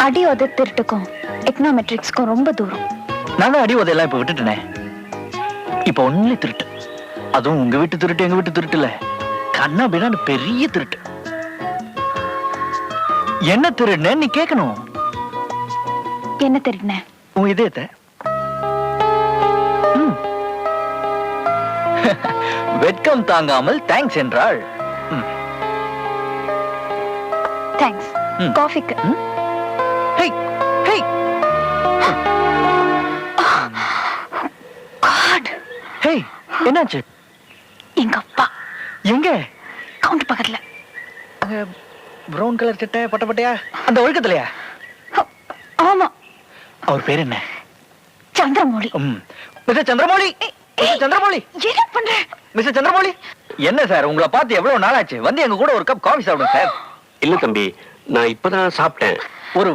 அடி உத திருட்டுக்கும் எக்கனாமெட்ரிக்ஸ்க்கும் ரொம்ப தூரம். நானும் அடி உதையெல்லாம் இப்ப விட்டுட்டேனே. இப்ப ஒன்லி திருட்டு. அதுவும் உங்க வீட்டு திருட்டு எங்க வீட்டு திருட்டு இல்ல, கண்ணா பின்னாடி பெரிய திருட்டு. என்ன திருடுன நீ கேட்கணும். என்ன திருடின? உன் இதயத்தை. வெட்கம் தாங்காமல் தேங்க்ஸ் என்றாள். தேங்க்ஸ். காஃபிக்கு. ஹே ஹே காட். ஹே என்னாச்சு? எங்க அப்பா. எங்க? கவுண்டர் பக்கத்துல. பிரவுன் கலர் சட்டை பட்ட பட்டையா அந்த ஒழுக்கத்திலையா? ஆமா. அவர் பேர் என்ன? சந்திரமௌலி. மிஸ்டர் சந்திரமௌலி. மிஸ்டர் சந்திரமௌலி. என்ன பண்ற? மிஸ்டர் சந்திரமௌலி. என்ன சார் உங்களை பார்த்து எவ்வளவு நாள் ஆச்சு? வந்து எங்க கூட ஒரு கப் காஃபி சாப்பிடுங்க சார். இல்ல தம்பி, நான் இப்பதான் சாப்பிட்டேன். ஒரு